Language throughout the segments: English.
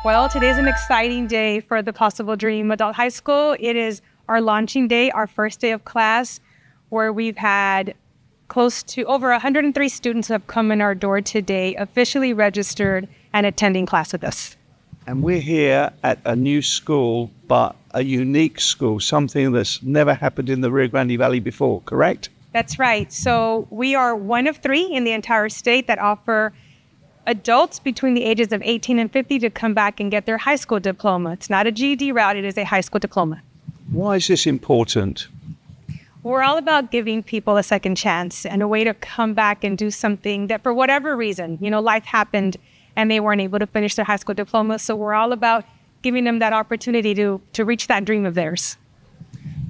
Well, today's an exciting day for the PossAble Dream Adult High School. It is our launching day, our first day of class, where we've had close to over 103 students who have come in our door today, officially registered and attending class with us. And we're here at a new school, but a unique school, something that's never happened in the Rio Grande Valley before, correct? That's right. So we are one of 3 in the entire state that offer adults between the ages of 18 and 50 to come back and get their high school diploma. It's not a GED route, it is a high school diploma. Why is this important? We're all about giving people a second chance and a way to come back and do something that for whatever reason, life happened and they weren't able to finish their high school diploma. So we're all about giving them that opportunity to reach that dream of theirs.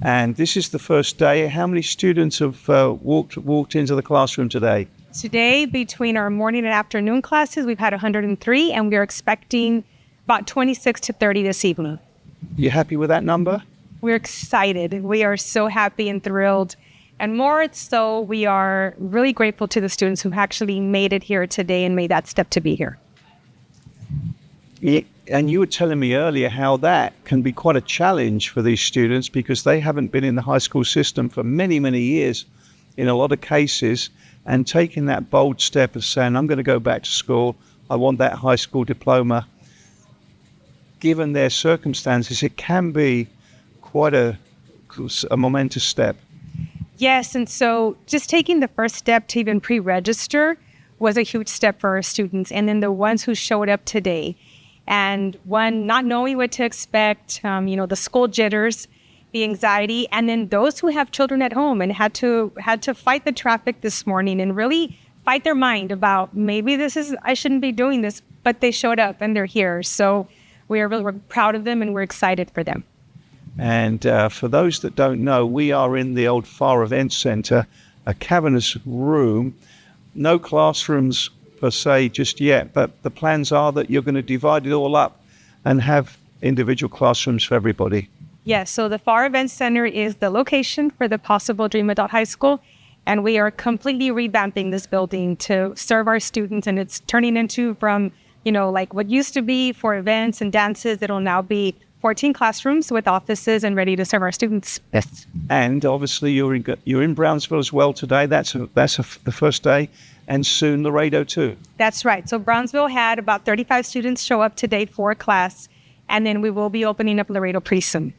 And this is the first day. How many students have walked into the classroom today? Today, between our morning and afternoon classes, we've had 103, and we're expecting about 26 to 30 this evening. You happy with that number? We're excited. We are so happy and thrilled. And more so, we are really grateful to the students who actually made it here today and made that step to be here. Yeah, and you were telling me earlier how that can be quite a challenge for these students because they haven't been in the high school system for many, many years in a lot of cases. And taking that bold step of saying, I'm going to go back to school, I want that high school diploma. Given their circumstances, it can be quite a momentous step. Yes, and so just taking the first step to even pre-register was a huge step for our students. And then the ones who showed up today, and one, not knowing what to expect, the school jitters, the anxiety, and then those who have children at home and had to fight the traffic this morning and really fight their mind about maybe I shouldn't be doing this, but they showed up and they're here. So we're proud of them and we're excited for them. And for those that don't know, we are in the old Pharr Events Center, a cavernous room, no classrooms per se just yet, but the plans are that you're going to divide it all up and have individual classrooms for everybody. Yes, so the Pharr Events Center is the location for the PossAble Dream Adult High School, and we are completely revamping this building to serve our students, and it's turning into from, like what used to be for events and dances, it'll now be 14 classrooms with offices and ready to serve our students. Yes. And obviously you're in Brownsville as well today. That's the first day, and soon Laredo too. That's right. So Brownsville had about 35 students show up today for a class, and then we will be opening up Laredo pretty soon.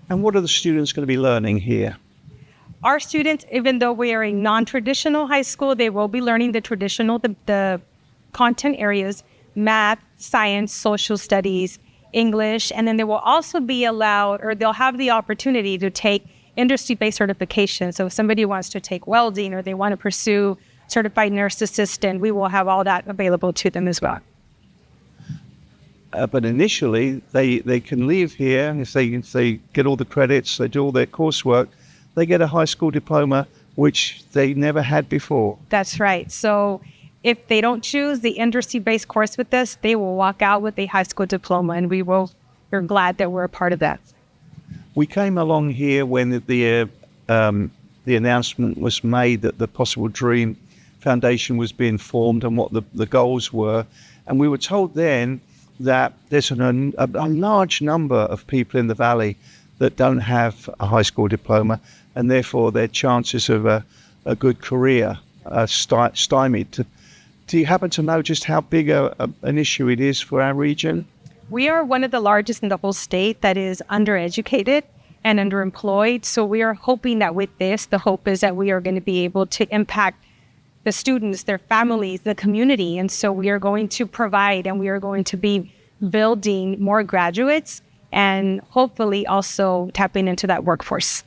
And what are the students going to be learning here? Our students, even though we are a non-traditional high school, they will be learning the content areas, math, science, social studies, English, and then they will also be allowed, or they'll have the opportunity to take industry-based certification. So if somebody wants to take welding or they want to pursue certified nurse assistant, we will have all that available to them as well. But initially, they can leave here, if they get all the credits, they do all their coursework, they get a high school diploma, which they never had before. That's right. So if they don't choose the industry-based course with us, they will walk out with a high school diploma, and we're glad that we're a part of that. We came along here when the announcement was made that the PossAble Dream Foundation was being formed and what the goals were, and we were told then that there's a large number of people in the valley that don't have a high school diploma, and therefore their chances of a good career are stymied. Do you happen to know just how big an issue it is for our region? We are one of the largest in the whole state that is undereducated and underemployed. So we are hoping that with this, the hope is that we are going to be able to impact the students, their families, the community. And so we are going to provide, and we are going to be building more graduates and hopefully also tapping into that workforce.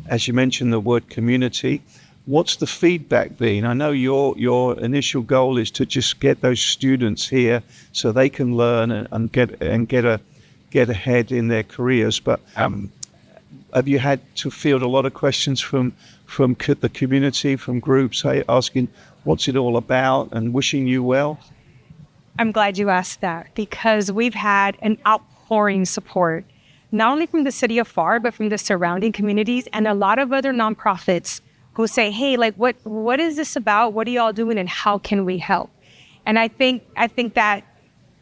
As you mentioned the word community, what's the feedback been? I know your initial goal is to just get those students here so they can learn and get ahead in their careers. But have you had to field a lot of questions from the community, from groups, asking what's it all about and wishing you well? I'm glad you asked that, because we've had an outpouring support, not only from the city of Pharr, but from the surrounding communities and a lot of other nonprofits who say, hey, like, what is this about? What are y'all doing and how can we help? And I think that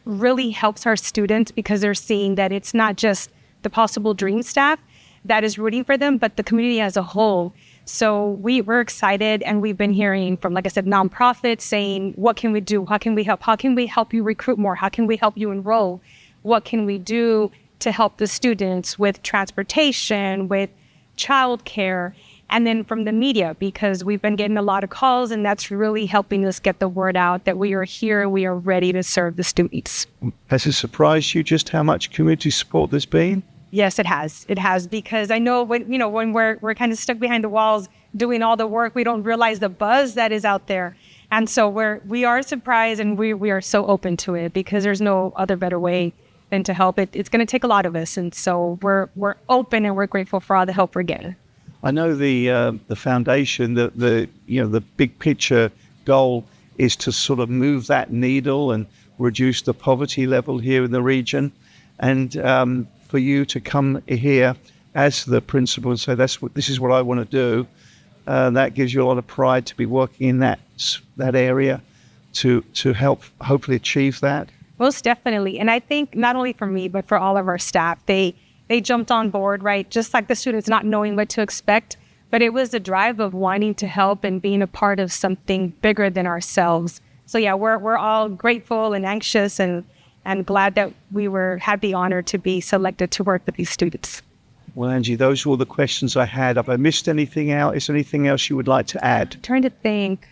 really helps our students because they're seeing that it's not just the PossAble Dream staff that is rooting for them, but the community as a whole. So we're excited, and we've been hearing from, like I said, nonprofits saying, what can we do? How can we help? How can we help you recruit more? How can we help you enroll? What can we do to help the students with transportation, with childcare? And then from the media, because we've been getting a lot of calls, and that's really helping us get the word out that we are here and we are ready to serve the students. Has it surprised you just how much community support there's been? Yes, it has. It has, because I know when we're kind of stuck behind the walls doing all the work, we don't realize the buzz that is out there. And so we are surprised, and we are so open to it, because there's no other better way than to help. It's going to take a lot of us, and so we're open, and we're grateful for all the help we're getting. I know the foundation, the big picture goal is to sort of move that needle and reduce the poverty level here in the region, and for you to come here as the principal and say this is what I want to do, that gives you a lot of pride to be working in that area to help hopefully achieve that. Most definitely, and I think not only for me but for all of our staff, they jumped on board, right? Just like the students not knowing what to expect, but it was the drive of wanting to help and being a part of something bigger than ourselves. So yeah, we're all grateful and anxious and glad that we had the honor to be selected to work with these students. Well, Angie, those were all the questions I had. Have I missed anything out? Is there anything else you would like to add? I'm trying to think.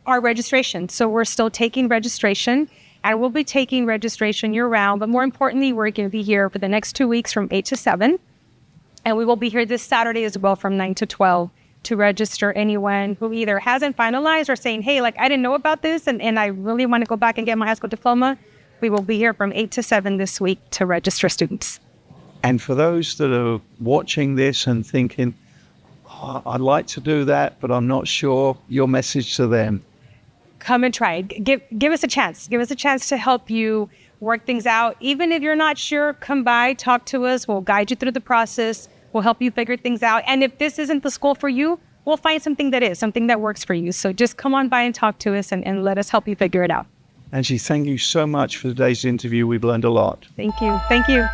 Our registration. So we're still taking registration. And we'll be taking registration year-round, but more importantly, we're going to be here for the next 2 weeks from 8 to 7. And we will be here this Saturday as well from 9 to 12 to register anyone who either hasn't finalized or saying, hey, I didn't know about this, and I really want to go back and get my high school diploma. We will be here from 8 to 7 this week to register students. And for those that are watching this and thinking, I'd like to do that, but I'm not sure, your message to them? Come and try it. Give us a chance. Give us a chance to help you work things out. Even if you're not sure, come by, talk to us. We'll guide you through the process. We'll help you figure things out. And if this isn't the school for you, we'll find something that works for you. So just come on by and talk to us and let us help you figure it out. Angie, thank you so much for today's interview. We've learned a lot. Thank you. Thank you.